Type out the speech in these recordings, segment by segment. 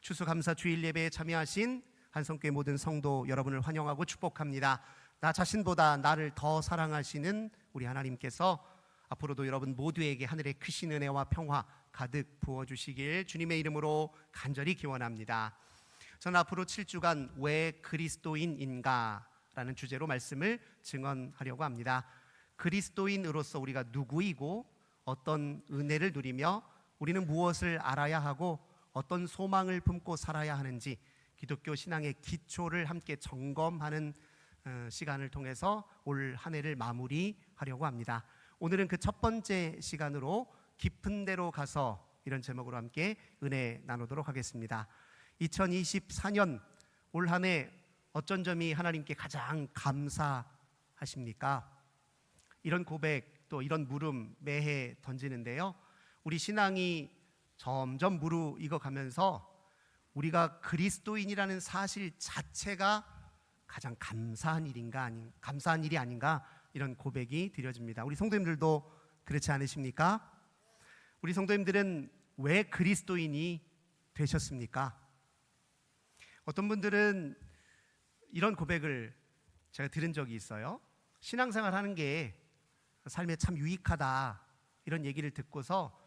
추수감사 주일 예배에 참여하신 한성교회 모든 성도 여러분을 환영하고 축복합니다. 나 자신보다 나를 더 사랑하시는 우리 하나님께서 앞으로도 여러분 모두에게 하늘의 크신 은혜와 평화 가득 부어주시길 주님의 이름으로 간절히 기원합니다. 저는 앞으로 7주간 왜 그리스도인인가 라는 주제로 말씀을 증언하려고 합니다. 그리스도인으로서 우리가 누구이고 어떤 은혜를 누리며 우리는 무엇을 알아야 하고 어떤 소망을 품고 살아야 하는지 기독교 신앙의 기초를 함께 점검하는 시간을 통해서 올 한 해를 마무리하려고 합니다. 오늘은 그 첫 번째 시간으로 깊은 데로 가서 이런 제목으로 함께 은혜 나누도록 하겠습니다. 2024년 올 한 해 어떤 점이 하나님께 가장 감사하십니까? 이런 고백 또 이런 물음 매해 던지는데요. 우리 신앙이 점점 무르익어가면서 우리가 그리스도인이라는 사실 자체가 가장 감사한 일이 아닌가 이런 고백이 드려집니다. 우리 성도님들도 그렇지 않으십니까? 우리 성도님들은 왜 그리스도인이 되셨습니까? 어떤 분들은 이런 고백을 제가 들은 적이 있어요. 신앙생활 하는 게 삶에 참 유익하다 이런 얘기를 듣고서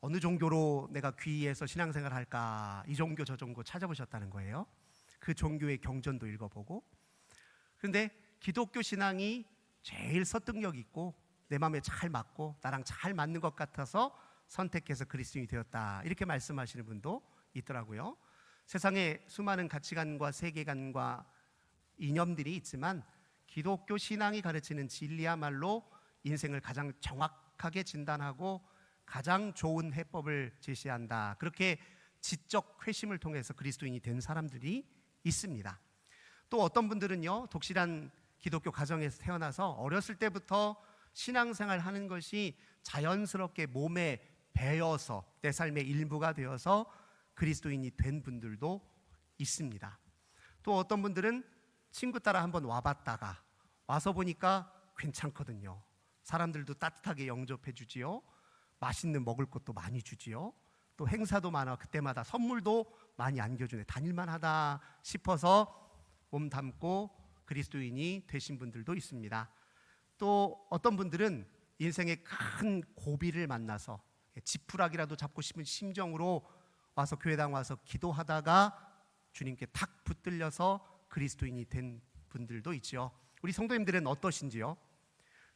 어느 종교로 내가 귀의해서 신앙생활 할까 이 종교 저 종교 찾아보셨다는 거예요. 그 종교의 경전도 읽어보고. 그런데 기독교 신앙이 제일 설득력 있고 내 마음에 잘 맞고 나랑 잘 맞는 것 같아서 선택해서 그리스도인이 되었다 이렇게 말씀하시는 분도 있더라고요. 세상에 수많은 가치관과 세계관과 이념들이 있지만 기독교 신앙이 가르치는 진리야말로 인생을 가장 정확하게 진단하고 가장 좋은 해법을 제시한다. 그렇게 지적 회심을 통해서 그리스도인이 된 사람들이 있습니다. 또 어떤 분들은요, 독실한 기독교 가정에서 태어나서 어렸을 때부터 신앙생활 하는 것이 자연스럽게 몸에 배어서 내 삶의 일부가 되어서 그리스도인이 된 분들도 있습니다. 또 어떤 분들은 친구 따라 한번 와봤다가 와서 보니까 괜찮거든요. 사람들도 따뜻하게 영접해 주지요. 맛있는 먹을 것도 많이 주지요. 또 행사도 많아 그때마다 선물도 많이 안겨주네. 다닐만 하다 싶어서 몸 담고 그리스도인이 되신 분들도 있습니다. 또 어떤 분들은 인생의 큰 고비를 만나서 지푸라기라도 잡고 싶은 심정으로 와서 교회당 와서 기도하다가 주님께 탁 붙들려서 그리스도인이 된 분들도 있지요. 우리 성도님들은 어떠신지요?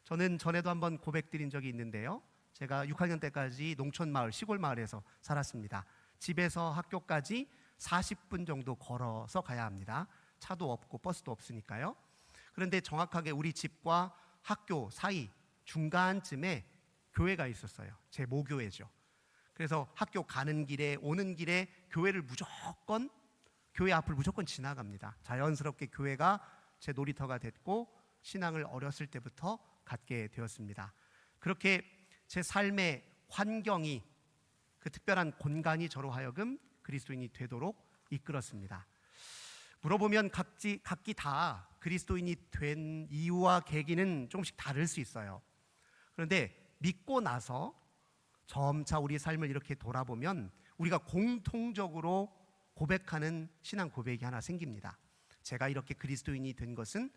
저는 전에도 한번 고백드린 적이 있는데요. 제가 6학년 때까지 농촌 마을, 시골 마을에서 살았습니다. 집에서 학교까지 40분 정도 걸어서 가야 합니다. 차도 없고 버스도 없으니까요. 그런데 정확하게 우리 집과 학교 사이 중간쯤에 교회가 있었어요. 제 모교회죠. 그래서 학교 가는 길에 오는 길에 교회 앞을 무조건 지나갑니다. 자연스럽게 교회가 제 놀이터가 됐고 신앙을 어렸을 때부터 갖게 되었습니다. 그렇게 제 삶의 환경이 그 특별한 공간이 저로 하여금 그리스도인이 되도록 이끌었습니다. 물어보면 각기 다 그리스도인이 된 이유와 계기는 조금씩 다를 수 있어요. 그런데 믿고 나서 점차 우리 삶을 이렇게 돌아보면 우리가 공통적으로 고백하는 신앙 고백이 하나 생깁니다. 제가 이렇게 그리스도인이 된 것은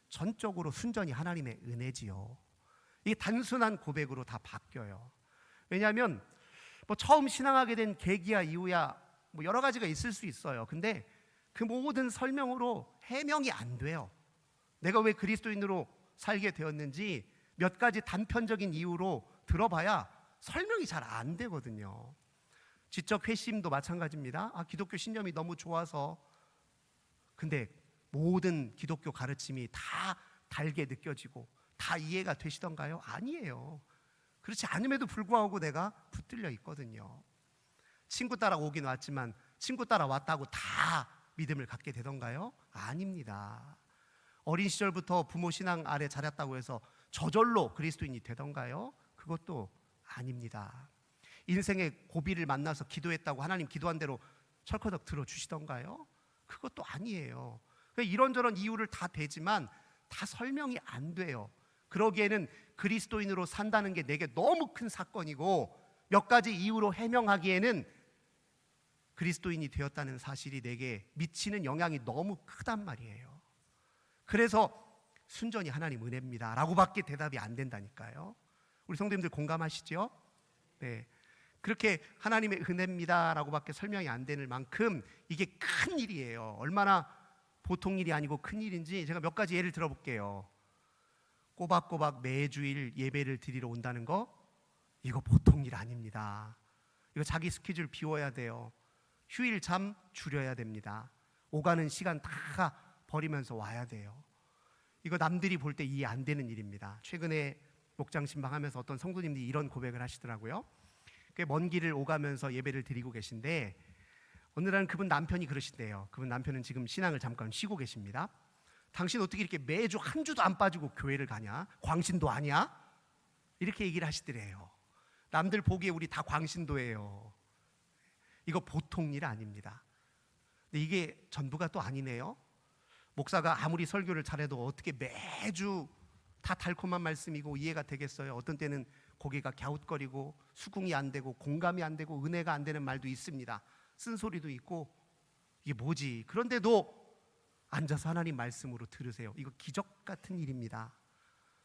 전적으로 순전히 하나님의 은혜지요. 이게 단순한 고백으로 다 바뀌어요. 왜냐하면 처음 신앙하게 된 계기야 이유야 여러 가지가 있을 수 있어요. 근데 그 모든 설명으로 해명이 안 돼요. 내가 왜 그리스도인으로 살게 되었는지 몇 가지 단편적인 이유로 들어봐야 설명이 잘 안 되거든요. 지적 회심도 마찬가지입니다. 기독교 신념이 너무 좋아서. 근데 모든 기독교 가르침이 다 달게 느껴지고 다 이해가 되시던가요? 아니에요. 그렇지 않음에도 불구하고 내가 붙들려 있거든요. 친구 따라 오긴 왔지만 친구 따라 왔다고 다 믿음을 갖게 되던가요? 아닙니다. 어린 시절부터 부모 신앙 아래 자랐다고 해서 저절로 그리스도인이 되던가요? 그것도 아닙니다. 인생의 고비를 만나서 기도했다고 하나님 기도한 대로 철커덕 들어주시던가요? 그것도 아니에요. 이런저런 이유를 다 대지만 다 설명이 안 돼요. 그러기에는 그리스도인으로 산다는 게 내게 너무 큰 사건이고 몇 가지 이유로 해명하기에는 그리스도인이 되었다는 사실이 내게 미치는 영향이 너무 크단 말이에요. 그래서 순전히 하나님 은혜입니다 라고밖에 대답이 안 된다니까요. 우리 성도님들 공감하시죠? 네. 그렇게 하나님의 은혜입니다 라고밖에 설명이 안 되는 만큼 이게 큰 일이에요. 얼마나 보통 일이 아니고 큰 일인지 제가 몇 가지 예를 들어볼게요. 꼬박꼬박 매주일 예배를 드리러 온다는 거, 이거 보통 일 아닙니다. 이거 자기 스케줄 비워야 돼요. 휴일 잠 줄여야 됩니다. 오가는 시간 다 버리면서 와야 돼요. 이거 남들이 볼 때 이해 안 되는 일입니다. 최근에 목장 신방하면서 어떤 성도님들이 이런 고백을 하시더라고요. 꽤 먼 길을 오가면서 예배를 드리고 계신데 어느 날 그분 남편이 그러시대요. 그분 남편은 지금 신앙을 잠깐 쉬고 계십니다. 당신 어떻게 이렇게 매주 한 주도 안 빠지고 교회를 가냐? 광신도 아니야? 이렇게 얘기를 하시더래요. 남들 보기에 우리 다 광신도예요. 이거 보통 일 아닙니다. 근데 이게 전부가 또 아니네요. 목사가 아무리 설교를 잘해도 어떻게 매주 다 달콤한 말씀이고 이해가 되겠어요? 어떤 때는 고개가 갸웃거리고 수긍이 안 되고 공감이 안 되고 은혜가 안 되는 말도 있습니다. 쓴소리도 있고 이게 뭐지? 그런데도 앉아서 하나님 말씀으로 들으세요. 이거 기적 같은 일입니다.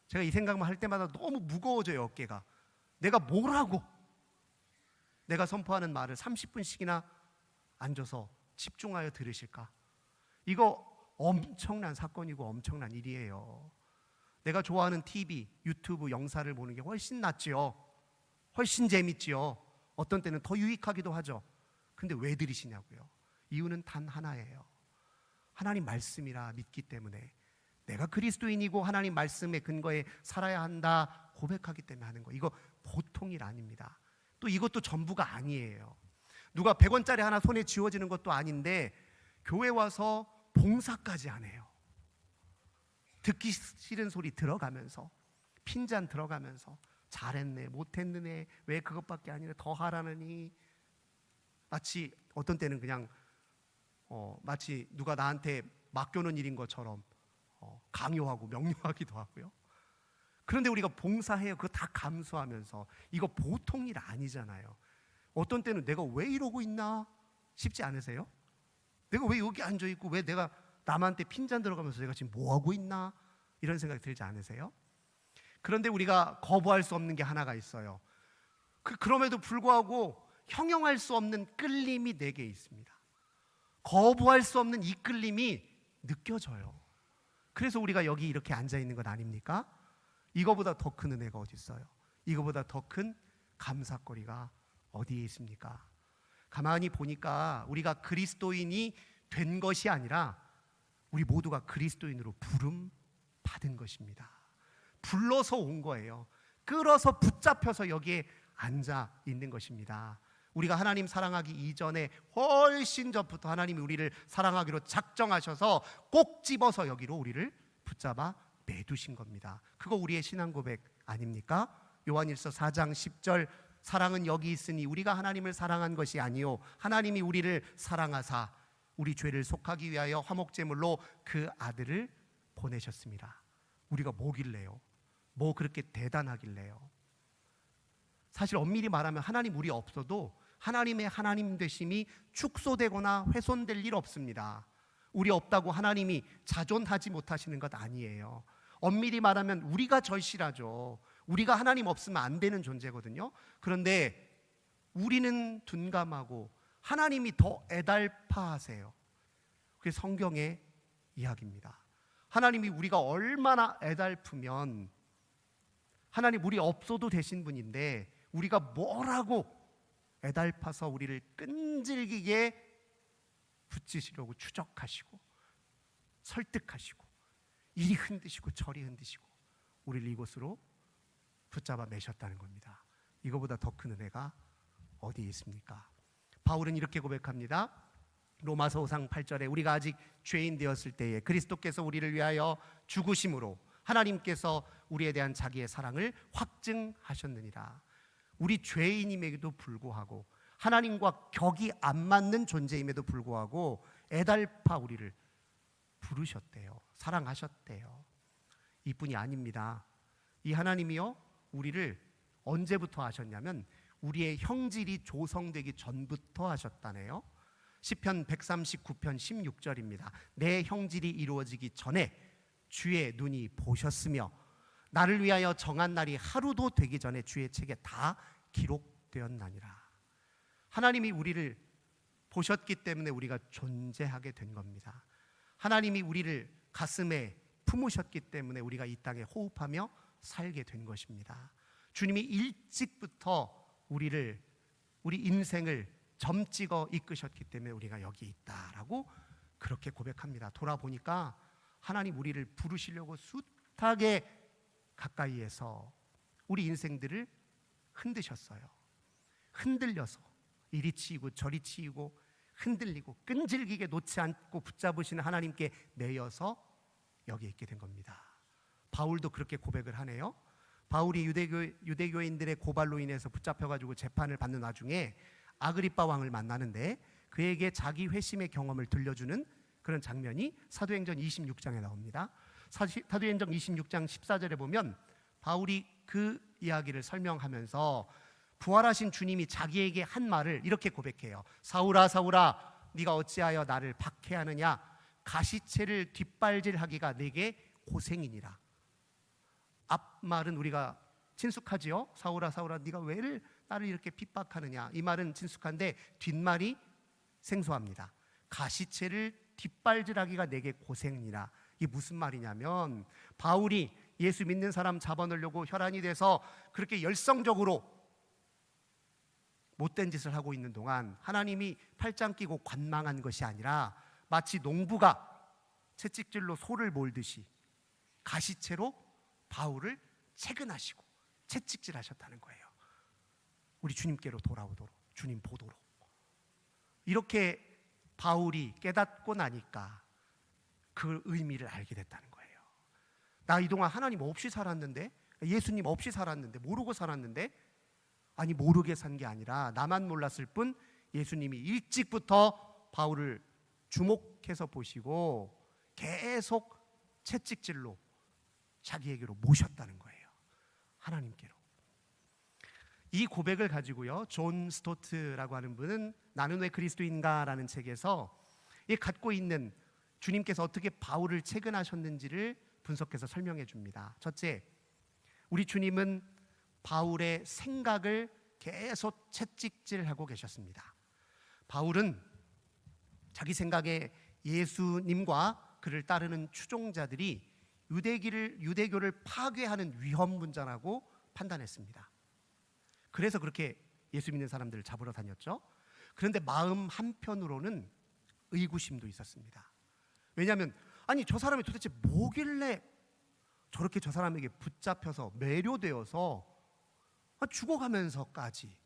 제가 이 생각만 할 때마다 너무 무거워져요. 어깨가. 내가 뭘 하고 내가 선포하는 말을 30분씩이나 앉아서 집중하여 들으실까? 이거 엄청난 사건이고 엄청난 일이에요. 내가 좋아하는 TV, 유튜브 영상을 보는 게 훨씬 낫지요. 훨씬 재밌지요. 어떤 때는 더 유익하기도 하죠. 근데 왜 들으시냐고요? 이유는 단 하나예요. 하나님 말씀이라 믿기 때문에, 내가 그리스도인이고 하나님 말씀의 근거에 살아야 한다 고백하기 때문에 하는 거. 이거 보통 일 아닙니다. 또 이것도 전부가 아니에요. 누가 100원짜리 하나 손에 쥐어지는 것도 아닌데 교회 와서 봉사까지 하네요. 듣기 싫은 소리 들어가면서, 핀잔 들어가면서, 잘했네 못했네 왜 그것밖에 아니라 더 하라느니, 마치 어떤 때는 그냥 마치 누가 나한테 맡겨놓은 일인 것처럼 강요하고 명령하기도 하고요. 그런데 우리가 봉사해요. 그거 다 감수하면서. 이거 보통 일 아니잖아요. 어떤 때는 내가 왜 이러고 있나 싶지 않으세요? 내가 왜 여기 앉아있고 왜 내가 남한테 핀잔 들어가면서 내가 지금 뭐하고 있나 이런 생각이 들지 않으세요? 그런데 우리가 거부할 수 없는 게 하나가 있어요. 그럼에도 불구하고 형용할 수 없는 끌림이 내게 있습니다. 거부할 수 없는 이 끌림이 느껴져요. 그래서 우리가 여기 이렇게 앉아있는 것 아닙니까? 이거보다 더 큰 은혜가 어디 있어요? 이거보다 더 큰 감사거리가 어디에 있습니까? 가만히 보니까 우리가 그리스도인이 된 것이 아니라 우리 모두가 그리스도인으로 부름 받은 것입니다. 불러서 온 거예요. 끌어서 붙잡혀서 여기에 앉아 있는 것입니다. 우리가 하나님 사랑하기 이전에 훨씬 전부터 하나님이 우리를 사랑하기로 작정하셔서 꼭 집어서 여기로 우리를 붙잡아 매두신 겁니다. 그거 우리의 신앙 고백 아닙니까? 요한일서 4장 10절, 사랑은 여기 있으니 우리가 하나님을 사랑한 것이 아니요 하나님이 우리를 사랑하사 우리 죄를 속하기 위하여 화목제물로 그 아들을 보내셨습니다. 우리가 뭐길래요? 뭐 그렇게 대단하길래요? 사실 엄밀히 말하면 하나님 우리 없어도 하나님의 하나님 되심이 축소되거나 훼손될 일 없습니다. 우리 없다고 하나님이 자존하지 못하시는 것 아니에요. 엄밀히 말하면 우리가 절실하죠. 우리가 하나님 없으면 안 되는 존재거든요. 그런데 우리는 둔감하고 하나님이 더 애달파하세요. 그게 성경의 이야기입니다. 하나님이 우리가 얼마나 애달프면, 하나님 우리 없어도 되신 분인데 우리가 뭐라고 애달파서 우리를 끈질기게 붙이시려고 추적하시고 설득하시고 이리 흔드시고 저리 흔드시고 우리를 이곳으로 붙잡아 매셨다는 겁니다. 이거보다 더 큰 은혜가 어디에 있습니까? 바울은 이렇게 고백합니다. 로마서 5장 8절에 우리가 아직 죄인 되었을 때에 그리스도께서 우리를 위하여 죽으심으로 하나님께서 우리에 대한 자기의 사랑을 확증하셨느니라. 우리 죄인임에도 불구하고 하나님과 격이 안 맞는 존재임에도 불구하고 애달파 우리를 부르셨대요. 사랑하셨대요. 이뿐이 아닙니다. 이 하나님이요 우리를 언제부터 하셨냐면 우리의 형질이 조성되기 전부터 하셨다네요. 시편 139편 16절입니다. 내 형질이 이루어지기 전에 주의 눈이 보셨으며 나를 위하여 정한 날이 하루도 되기 전에 주의 책에 다 기록되었나니라. 하나님이 우리를 보셨기 때문에 우리가 존재하게 된 겁니다. 하나님이 우리를 가슴에 품으셨기 때문에 우리가 이 땅에 호흡하며 살게 된 것입니다. 주님이 일찍부터 우리 인생을 점찍어 이끄셨기 때문에 우리가 여기 있다라고 그렇게 고백합니다. 돌아보니까 하나님 우리를 부르시려고 숱하게 가까이에서 우리 인생들을 흔드셨어요. 흔들려서 이리 치이고 저리 치이고 흔들리고 끈질기게 놓지 않고 붙잡으시는 하나님께 매여서 여기 있게 된 겁니다. 바울도 그렇게 고백을 하네요. 바울이 유대교인들의 고발로 인해서 붙잡혀가지고 재판을 받는 와중에 아그리빠 왕을 만나는데 그에게 자기 회심의 경험을 들려주는 그런 장면이 사도행전 26장에 나옵니다. 사도행전 26장 14절에 보면 바울이 그 이야기를 설명하면서 부활하신 주님이 자기에게 한 말을 이렇게 고백해요. 사울아 사울아 네가 어찌하여 나를 박해하느냐 가시체를 뒷발질하기가 내게 고생이니라. 앞말은 우리가 친숙하지요. 사울아 사울아 네가 왜 나를 이렇게 핍박하느냐. 이 말은 친숙한데 뒷말이 생소합니다. 가시체를 뒷발질하기가 내게 고생이니라. 이게 무슨 말이냐면 바울이 예수 믿는 사람 잡아넣으려고 혈안이 돼서 그렇게 열성적으로 못된 짓을 하고 있는 동안 하나님이 팔짱 끼고 관망한 것이 아니라 마치 농부가 채찍질로 소를 몰듯이 가시채로 바울을 채근하시고 채찍질하셨다는 거예요. 우리 주님께로 돌아오도록, 주님 보도록. 이렇게 바울이 깨닫고 나니까 그 의미를 알게 됐다는 거예요. 나 이동안 하나님 없이 살았는데, 예수님 없이 살았는데, 모르고 살았는데, 아니 모르게 산 게 아니라 나만 몰랐을 뿐 예수님이 일찍부터 바울을 주목해서 보시고 계속 채찍질로 자기에게로 모셨다는 거예요. 하나님께로. 이 고백을 가지고요, 존 스토트라고 하는 분은 나는 왜 그리스도인가라는 책에서 이 갖고 있는 주님께서 어떻게 바울을 채근하셨는지를 분석해서 설명해 줍니다. 첫째, 우리 주님은 바울의 생각을 계속 채찍질하고 계셨습니다. 바울은 자기 생각에 예수님과 그를 따르는 추종자들이 유대교를 파괴하는 위험 문제라고 판단했습니다. 그래서 그렇게 예수 믿는 사람들을 잡으러 다녔죠. 그런데 마음 한편으로는 의구심도 있었습니다. 왜냐하면 아니 저 사람이 도대체 뭐길래 저렇게 저 사람에게 붙잡혀서 매료되어서 죽어가면서까지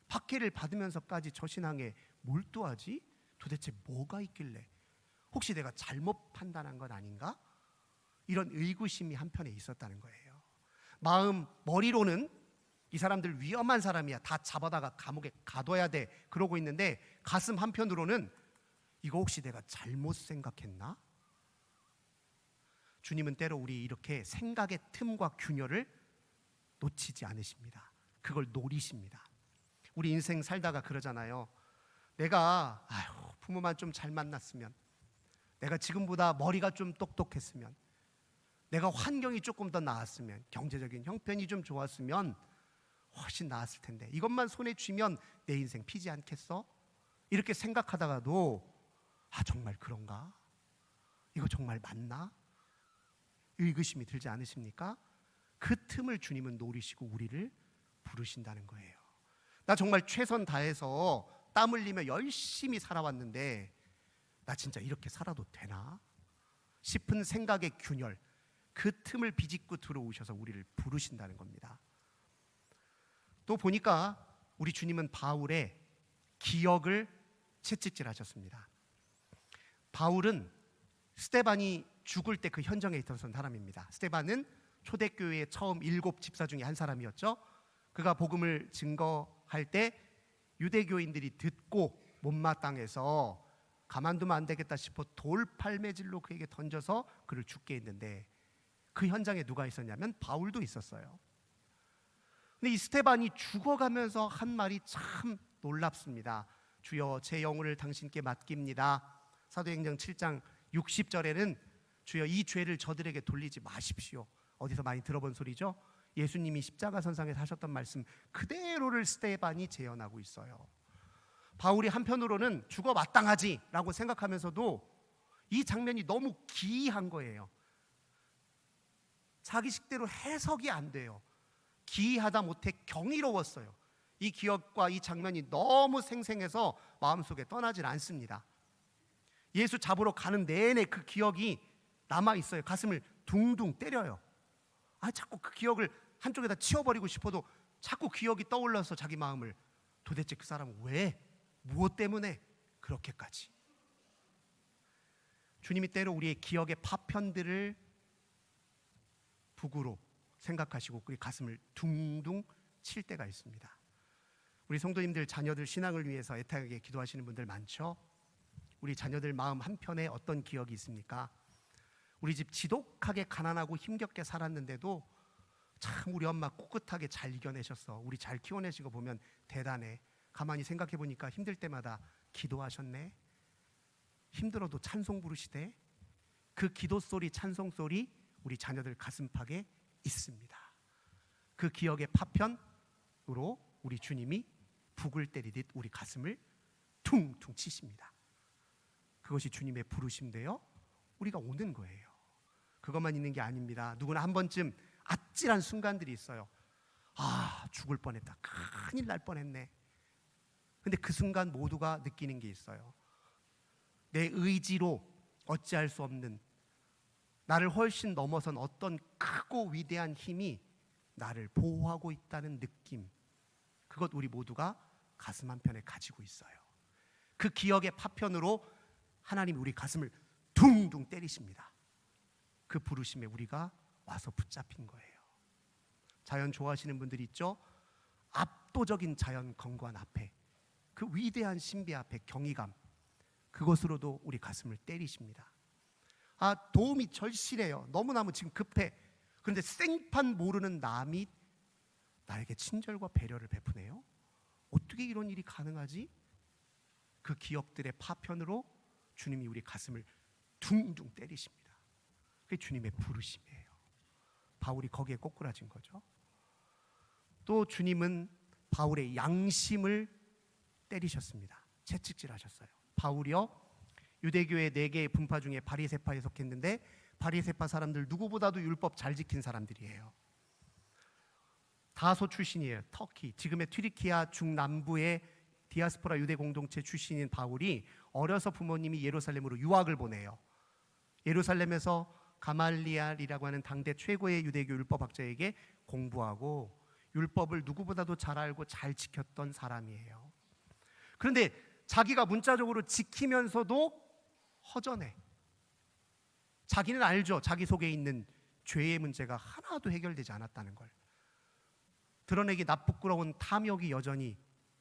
박해를 받으면서까지 저 신앙에 몰두하지? 도대체 뭐가 있길래? 혹시 내가 잘못 판단한 건 아닌가? 이런 의구심이 한편에 있었다는 거예요. 머리로는 이 사람들 위험한 사람이야, 다 잡아다가 감옥에 가둬야 돼, 그러고 있는데 가슴 한편으로는 이거 혹시 내가 잘못 생각했나? 주님은 때로 우리 이렇게 생각의 틈과 균열을 놓치지 않으십니다. 그걸 노리십니다. 우리 인생 살다가 그러잖아요. 내가 부모만 좀 잘 만났으면, 내가 지금보다 머리가 좀 똑똑했으면, 내가 환경이 조금 더 나았으면, 경제적인 형편이 좀 좋았으면 훨씬 나았을 텐데 이것만 손에 쥐면 내 인생 피지 않겠어? 이렇게 생각하다가도 정말 그런가? 이거 정말 맞나? 의구심이 들지 않으십니까? 그 틈을 주님은 노리시고 우리를 부르신다는 거예요. 나 정말 최선 다해서 땀 흘리며 열심히 살아왔는데 나 진짜 이렇게 살아도 되나? 싶은 생각의 균열, 그 틈을 비집고 들어오셔서 우리를 부르신다는 겁니다. 또 보니까 우리 주님은 바울의 기억을 채찍질하셨습니다. 바울은 스데반이 죽을 때 그 현장에 있었던 사람입니다. 스데반은 초대교회의 처음 7 집사 중에 한 사람이었죠. 그가 복음을 증거할 때 유대교인들이 듣고 못마땅해서 가만두면 안 되겠다 싶어 돌팔매질로 그에게 던져서 그를 죽게 했는데 그 현장에 누가 있었냐면 바울도 있었어요. 근데 이 스데반이 죽어가면서 한 말이 참 놀랍습니다. 주여 제 영혼을 당신께 맡깁니다. 사도행전 7장 60절에는 주여 이 죄를 저들에게 돌리지 마십시오. 어디서 많이 들어본 소리죠? 예수님이 십자가 선상에서 하셨던 말씀 그대로를 스데반이 재현하고 있어요. 바울이 한편으로는 죽어 마땅하지라고 생각하면서도 이 장면이 너무 기이한 거예요. 자기 식대로 해석이 안 돼요. 기이하다 못해 경이로웠어요. 이 기억과 이 장면이 너무 생생해서 마음속에 떠나질 않습니다. 예수 잡으러 가는 내내 그 기억이 남아있어요. 가슴을 둥둥 때려요. 자꾸 그 기억을 한쪽에다 치워버리고 싶어도 자꾸 기억이 떠올라서 자기 마음을, 도대체 그 사람은 왜, 무엇 때문에 그렇게까지. 주님이 때로 우리의 기억의 파편들을 북으로 생각하시고 우리 가슴을 둥둥 칠 때가 있습니다. 우리 성도님들 자녀들 신앙을 위해서 애타게 기도하시는 분들 많죠? 우리 자녀들 마음 한편에 어떤 기억이 있습니까? 우리 집 지독하게 가난하고 힘겹게 살았는데도 참 우리 엄마 꿋꿋하게 잘 이겨내셨어. 우리 잘 키워내신 거 보면 대단해. 가만히 생각해 보니까 힘들 때마다 기도하셨네. 힘들어도 찬송 부르시대. 그 기도 소리, 찬송 소리 우리 자녀들 가슴팍에 있습니다. 그 기억의 파편으로 우리 주님이 북을 때리듯 우리 가슴을 퉁퉁 치십니다. 그것이 주님의 부르심인데요, 우리가 오는 거예요. 그것만 있는 게 아닙니다. 누구나 한 번쯤 아찔한 순간들이 있어요. 죽을 뻔했다, 큰일 날 뻔했네. 근데 그 순간 모두가 느끼는 게 있어요. 내 의지로 어찌할 수 없는, 나를 훨씬 넘어선 어떤 크고 위대한 힘이 나를 보호하고 있다는 느낌, 그것 우리 모두가 가슴 한편에 가지고 있어요. 그 기억의 파편으로 하나님이 우리 가슴을 둥둥 때리십니다. 그 부르심에 우리가 와서 붙잡힌 거예요. 자연 좋아하시는 분들이 있죠? 압도적인 자연 경관 앞에, 그 위대한 신비 앞에 경이감, 그것으로도 우리 가슴을 때리십니다. 도움이 절실해요. 너무나무 지금 급해. 그런데 생판 모르는 남이 나에게 친절과 배려를 베푸네요. 어떻게 이런 일이 가능하지? 그 기억들의 파편으로 주님이 우리 가슴을 둥둥 때리십니다. 그게 주님의 부르심이에요. 바울이 거기에 꼬꾸라진 거죠. 또 주님은 바울의 양심을 때리셨습니다. 채찍질하셨어요. 바울이요, 유대교의 4개의 분파 중에 바리새파에 속했는데 바리새파 사람들 누구보다도 율법 잘 지킨 사람들이에요. 다소 출신이에요. 터키, 지금의 튀르키아 중남부의 디아스포라 유대 공동체 출신인 바울이 어려서 부모님이 예루살렘으로 유학을 보내요. 예루살렘에서 가말리알이라고 하는 당대 최고의 유대교 율법학자에게 공부하고 율법을 누구보다도 잘 알고 잘 지켰던 사람이에요. 그런데 자기가 문자적으로 지키면서도 허전해. 자기는 알죠. 자기 속에 있는 죄의 문제가 하나도 해결되지 않았다는 걸. 드러내기 나쁘끄러운 탐욕이 여전히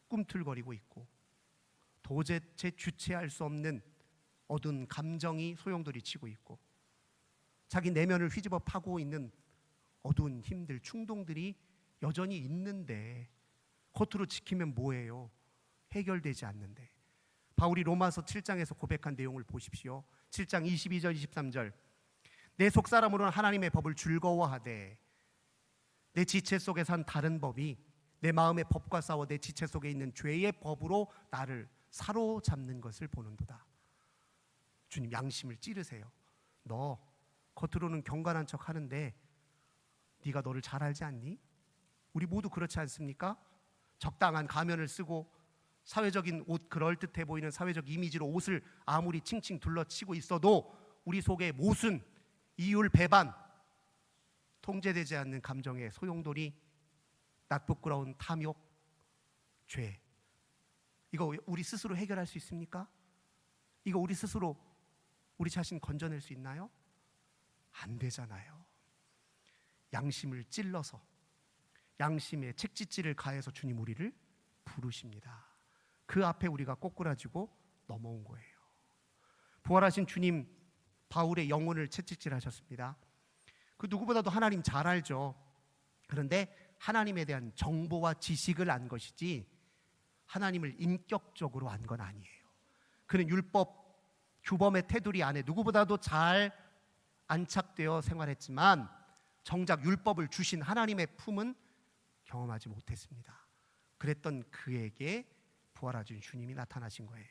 꿈틀거리고 있고, 도대체 주체할 수 없는 어두운 감정이 소용돌이치고 있고, 자기 내면을 휘집어 파고 있는 어두운 힘들, 충동들이 여전히 있는데 겉으로 지키면 뭐예요? 해결되지 않는데. 바울이 로마서 7장에서 고백한 내용을 보십시오. 7장 22절 23절. 내 속사람으로는 하나님의 법을 즐거워하되 내 지체 속에 산 다른 법이 내 마음의 법과 싸워 내 지체 속에 있는 죄의 법으로 나를 사로잡는 것을 보는도다. 주님, 양심을 찌르세요. 너 겉으로는 경건한 척 하는데 네가 너를 잘 알지 않니? 우리 모두 그렇지 않습니까? 적당한 가면을 쓰고 사회적인 옷, 그럴듯해 보이는 사회적 이미지로 옷을 아무리 칭칭 둘러치고 있어도 우리 속에 모순, 이율, 배반, 통제되지 않는 감정의 소용돌이, 낯부끄러운 탐욕, 죄, 이거 우리 스스로 해결할 수 있습니까? 이거 우리 스스로 우리 자신 건져낼 수 있나요? 안 되잖아요. 양심을 찔러서, 양심에 책짓질을 가해서 주님 우리를 부르십니다. 그 앞에 우리가 꼬꾸라지고 넘어온 거예요. 부활하신 주님, 바울의 영혼을 채찍질하셨습니다. 그 누구보다도 하나님 잘 알죠. 그런데 하나님에 대한 정보와 지식을 안 것이지 하나님을 인격적으로 안 건 아니에요. 그는 율법 규범의 테두리 안에 누구보다도 잘 안착되어 생활했지만 정작 율법을 주신 하나님의 품은 경험하지 못했습니다. 그랬던 그에게 부활하신 주님이 나타나신 거예요.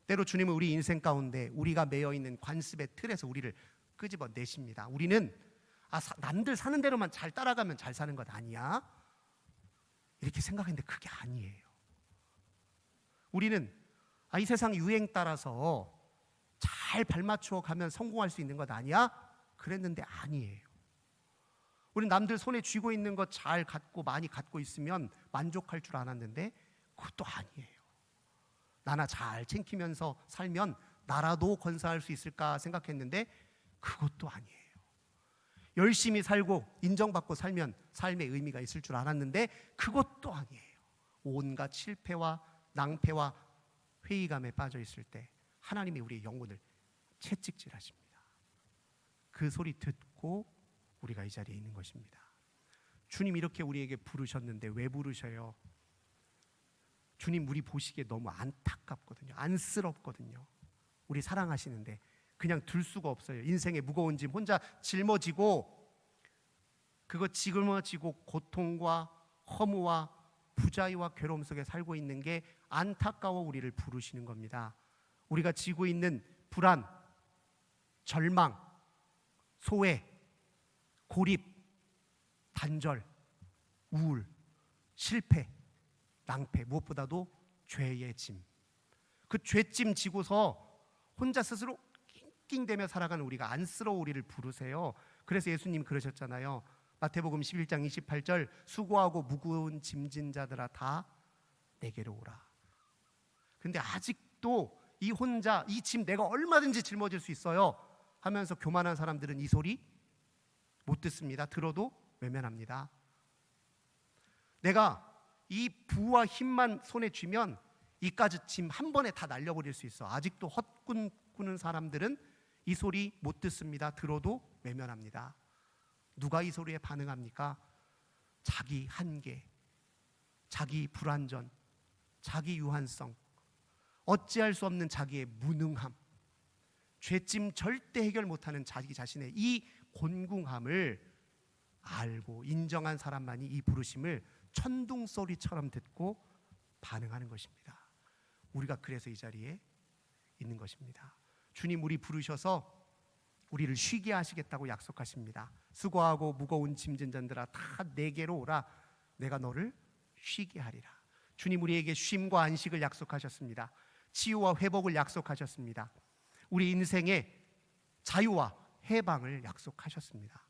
때로 주님은 우리 인생 가운데 우리가 매여 있는 관습의 틀에서 우리를 끄집어내십니다. 우리는 남들 사는 대로만 잘 따라가면 잘 사는 것 아니야? 이렇게 생각했는데 그게 아니에요. 우리는 이 세상 유행 따라서 잘 발맞춰 가면 성공할 수 있는 것 아니야? 그랬는데 아니에요. 우리는 남들 손에 쥐고 있는 것 잘 갖고 많이 갖고 있으면 만족할 줄 알았는데 그것도 아니에요. 나나 잘 챙기면서 살면 나라도 건사할 수 있을까 생각했는데 그것도 아니에요. 열심히 살고 인정받고 살면 삶의 의미가 있을 줄 알았는데 그것도 아니에요. 온갖 실패와 낭패와 회의감에 빠져 있을 때 하나님이 우리의 영혼을 채찍질하십니다. 그 소리 듣고 우리가 이 자리에 있는 것입니다. 주님 이렇게 우리에게 부르셨는데 왜 부르셔요? 주님 우리 보시기에 너무 안타깝거든요. 안쓰럽거든요. 우리 사랑하시는데 그냥 둘 수가 없어요. 인생의 무거운 짐 혼자 짊어지고 그거 짊어지고 고통과 허무와 부자유와 괴로움 속에 살고 있는 게 안타까워 우리를 부르시는 겁니다. 우리가 지고 있는 불안, 절망, 소외, 고립, 단절, 우울, 실패, 낭패, 무엇보다도 죄의 짐. 그 죄짐 지고서 혼자 스스로 낑낑대며 살아가는 우리가 안쓰러워 우리를 부르세요. 그래서 예수님 그러셨잖아요. 마태복음 11장 28절 수고하고 무거운 짐진 자들아 다 내게로 오라. 근데 아직도 이 혼자 이 짐 내가 얼마든지 짊어질 수 있어요 하면서 교만한 사람들은 이 소리 못 듣습니다. 들어도 외면합니다. 내가 이 부와 힘만 손에 쥐면 이까지 짐 한 번에 다 날려버릴 수 있어. 아직도 헛꿈 꾸는 사람들은 이 소리 못 듣습니다. 들어도 외면합니다. 누가 이 소리에 반응합니까? 자기 한계, 자기 불완전, 자기 유한성, 어찌할 수 없는 자기의 무능함, 죄짐 절대 해결 못하는 자기 자신의 이 곤궁함을 알고 인정한 사람만이 이 부르심을 천둥소리처럼 듣고 반응하는 것입니다. 우리가 그래서 이 자리에 있는 것입니다. 주님 우리 부르셔서 우리를 쉬게 하시겠다고 약속하십니다. 수고하고 무거운 짐진 자들아 다 내게로 오라. 내가 너를 쉬게 하리라. 주님 우리에게 쉼과 안식을 약속하셨습니다. 치유와 회복을 약속하셨습니다. 우리 인생의 자유와 해방을 약속하셨습니다.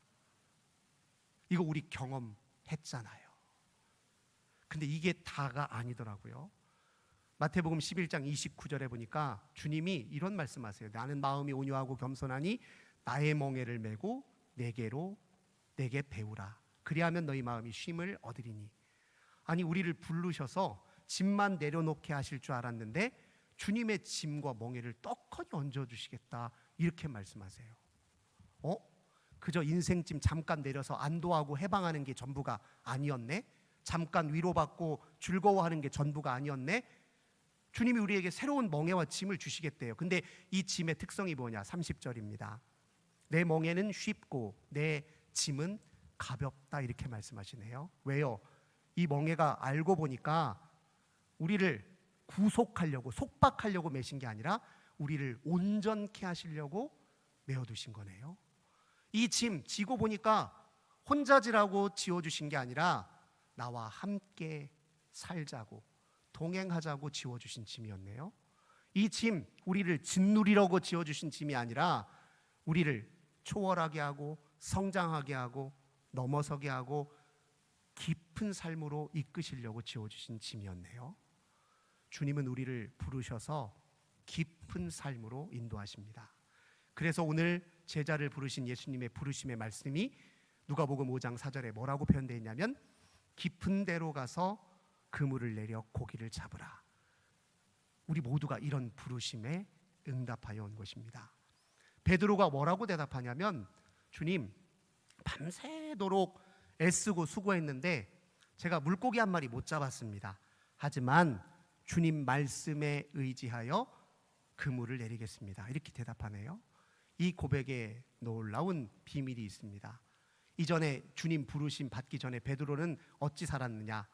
이거 우리 경험했잖아요. 근데 이게 다가 아니더라고요. 마태복음 11장 29절에 보니까 주님이 이런 말씀하세요. 나는 마음이 온유하고 겸손하니 나의 멍에를 메고 내게 배우라. 그리하면 너희 마음이 쉼을 얻으리니. 아니 우리를 부르셔서 짐만 내려놓게 하실 줄 알았는데 주님의 짐과 멍에를 떡하니 얹어주시겠다 이렇게 말씀하세요. 그저 인생짐 잠깐 내려서 안도하고 해방하는 게 전부가 아니었네? 잠깐 위로받고 즐거워하는 게 전부가 아니었네? 주님이 우리에게 새로운 멍에와 짐을 주시겠대요. 근데 이 짐의 특성이 뭐냐? 30절입니다. 내 멍에는 쉽고 내 짐은 가볍다 이렇게 말씀하시네요. 왜요? 이 멍에가 알고 보니까 우리를 구속하려고 속박하려고 매신 게 아니라 우리를 온전케 하시려고 메어두신 거네요. 이 짐 지고 보니까 혼자 지라고 지어주신 게 아니라 나와 함께 살자고 동행하자고 지워주신 짐이었네요. 이 짐 우리를 짓누리려고 지어주신 짐이 아니라 우리를 초월하게 하고 성장하게 하고 넘어서게 하고 깊은 삶으로 이끄시려고 지어주신 짐이었네요. 주님은 우리를 부르셔서 깊은 삶으로 인도하십니다. 그래서 오늘 제자를 부르신 예수님의 부르심의 말씀이 누가복음 5장 4절에 뭐라고 표현되어 있냐면 깊은 데로 가서 그물을 내려 고기를 잡으라. 우리 모두가 이런 부르심에 응답하여 온 것입니다. 베드로가 뭐라고 대답하냐면 주님 밤새도록 애쓰고 수고했는데 제가 물고기 한 마리 못 잡았습니다. 하지만 주님 말씀에 의지하여 그물을 내리겠습니다. 이렇게 대답하네요. 이 고백에 놀라운 비밀이 있습니다. 이전에 주님 부르심 받기 전에 베드로는 어찌 살았느냐?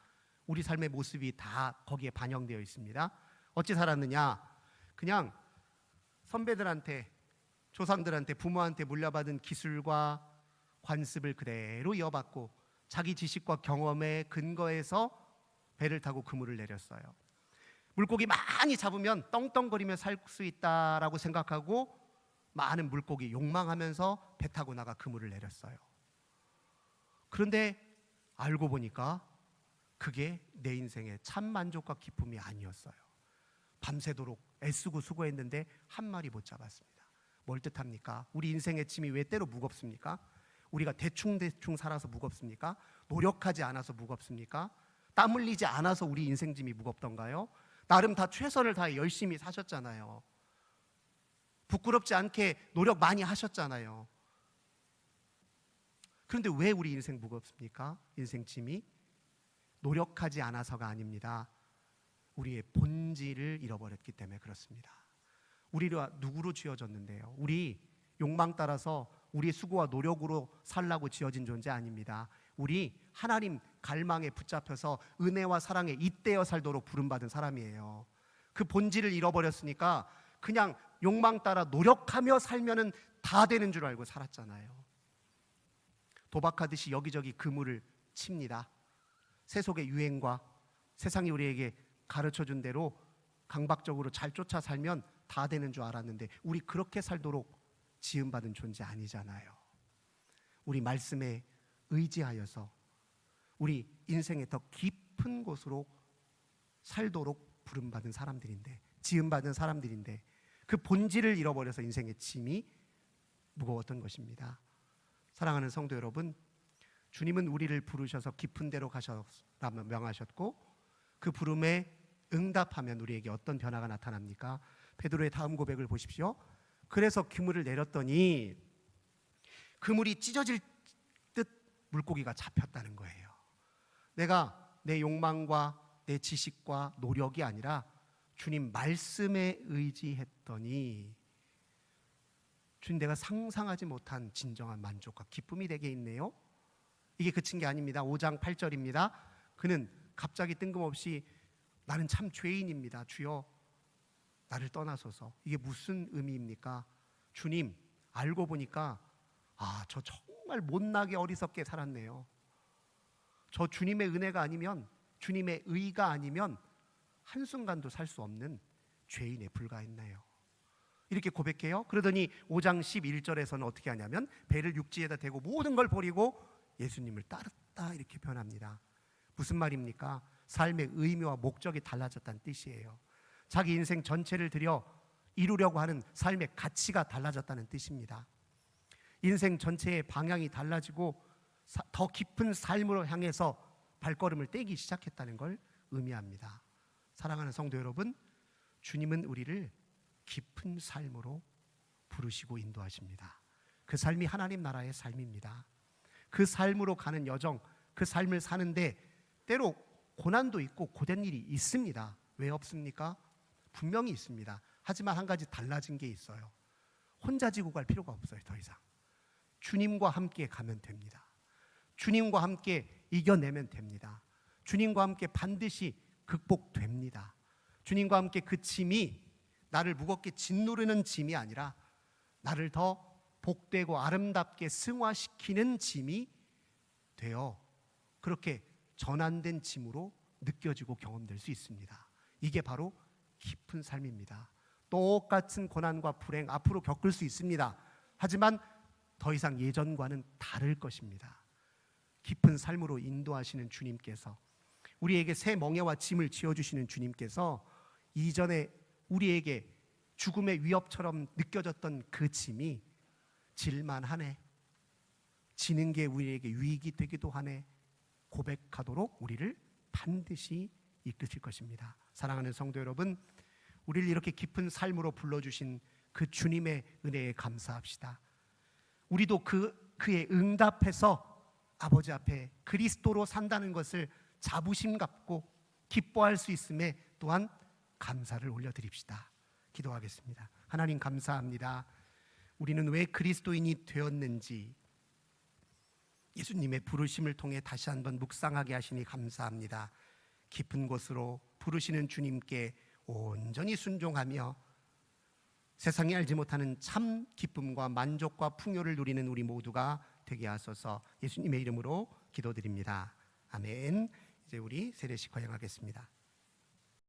우리 삶의 모습이 다 거기에 반영되어 있습니다. 어찌 살았느냐? 그냥 선배들한테, 조상들한테, 부모한테 물려받은 기술과 관습을 그대로 이어받고 자기 지식과 경험에 근거해서 배를 타고 그물을 내렸어요. 물고기 많이 잡으면 떵떵거리며 살 수 있다라고 생각하고 많은 물고기 욕망하면서 배 타고 나가 그물을 내렸어요. 그런데 알고 보니까 그게 내 인생의 참 만족과 기쁨이 아니었어요. 밤새도록 애쓰고 수고했는데 한 마리 못 잡았습니다. 뭘 뜻합니까? 우리 인생의 짐이 왜 때로 무겁습니까? 우리가 대충대충 살아서 무겁습니까? 노력하지 않아서 무겁습니까? 땀 흘리지 않아서 우리 인생 짐이 무겁던가요? 나름 다 최선을 다해 열심히 사셨잖아요. 부끄럽지 않게 노력 많이 하셨잖아요. 그런데 왜 우리 인생 무겁습니까? 인생 짐이 노력하지 않아서가 아닙니다. 우리의 본질을 잃어버렸기 때문에 그렇습니다. 우리가 누구로 지어졌는데요? 우리 욕망 따라서 우리의 수고와 노력으로 살라고 지어진 존재 아닙니다. 우리 하나님 갈망에 붙잡혀서 은혜와 사랑에 잇대어 살도록 부름받은 사람이에요. 그 본질을 잃어버렸으니까 그냥 욕망 따라 노력하며 살면은 다 되는 줄 알고 살았잖아요. 도박하듯이 여기저기 그물을 칩니다. 세속의 유행과 세상이 우리에게 가르쳐준 대로 강박적으로 잘 쫓아 살면 다 되는 줄 알았는데 우리 그렇게 살도록 지음받은 존재 아니잖아요. 우리 말씀에 의지하여서 우리 인생의 더 깊은 곳으로 살도록 부름받은 사람들인데, 지음받은 사람들인데 그 본질을 잃어버려서 인생의 짐이 무거웠던 것입니다. 사랑하는 성도 여러분, 주님은 우리를 부르셔서 깊은 데로 가셔라며 명하셨고 그 부름에 응답하면 우리에게 어떤 변화가 나타납니까? 베드로의 다음 고백을 보십시오. 그래서 그물을 내렸더니 그물이 찢어질 듯 물고기가 잡혔다는 거예요. 내가 내 욕망과 내 지식과 노력이 아니라 주님 말씀에 의지했더니 주님, 내가 상상하지 못한 진정한 만족과 기쁨이 내게 있네요. 이게 그친 게 아닙니다. 5장 8절입니다. 그는 갑자기 뜬금없이 나는 참 죄인입니다. 주여 나를 떠나소서. 이게 무슨 의미입니까? 주님, 알고 보니까 저 정말 못나게 어리석게 살았네요. 저 주님의 은혜가 아니면, 주님의 의가 아니면 한순간도 살 수 없는 죄인에 불과했네요. 이렇게 고백해요. 그러더니 5장 11절에서는 어떻게 하냐면 배를 육지에다 대고 모든 걸 버리고 예수님을 따랐다 이렇게 표현합니다. 무슨 말입니까? 삶의 의미와 목적이 달라졌다는 뜻이에요. 자기 인생 전체를 들여 이루려고 하는 삶의 가치가 달라졌다는 뜻입니다. 인생 전체의 방향이 달라지고 더 깊은 삶으로 향해서 발걸음을 떼기 시작했다는 걸 의미합니다. 사랑하는 성도 여러분, 주님은 우리를 깊은 삶으로 부르시고 인도하십니다. 그 삶이 하나님 나라의 삶입니다. 그 삶으로 가는 여정, 그 삶을 사는데 때로 고난도 있고 고된 일이 있습니다. 왜 없습니까? 분명히 있습니다. 하지만 한 가지 달라진 게 있어요. 혼자 지고 갈 필요가 없어요. 더 이상 주님과 함께 가면 됩니다. 주님과 함께 이겨내면 됩니다. 주님과 함께 반드시 극복됩니다. 주님과 함께 그 짐이 나를 무겁게 짓누르는 짐이 아니라 나를 더 복되고 아름답게 승화시키는 짐이 되어 그렇게 전환된 짐으로 느껴지고 경험될 수 있습니다. 이게 바로 깊은 삶입니다. 똑같은 고난과 불행 앞으로 겪을 수 있습니다. 하지만 더 이상 예전과는 다를 것입니다. 깊은 삶으로 인도하시는 주님께서, 우리에게 새 멍에와 짐을 지어주시는 주님께서 이전에 우리에게 죽음의 위협처럼 느껴졌던 그 짐이 질만하네, 지는 게 우리에게 유익이 되기도 하네 고백하도록 우리를 반드시 이끄실 것입니다. 사랑하는 성도 여러분, 우리를 이렇게 깊은 삶으로 불러주신 그 주님의 은혜에 감사합시다. 우리도 그의 응답해서 아버지 앞에 그리스도로 산다는 것을 자부심 갖고 기뻐할 수 있음에 또한 감사를 올려드립시다. 기도하겠습니다. 하나님 감사합니다. 우리는 왜 그리스도인이 되었는지 예수님의 부르심을 통해 다시 한번 묵상하게 하시니 감사합니다. 깊은 곳으로 부르시는 주님께 온전히 순종하며 세상이 알지 못하는 참 기쁨과 만족과 풍요를 누리는 우리 모두가 되게 하소서. 예수님의 이름으로 기도드립니다. 아멘. 이제 우리 세례식 허용하겠습니다.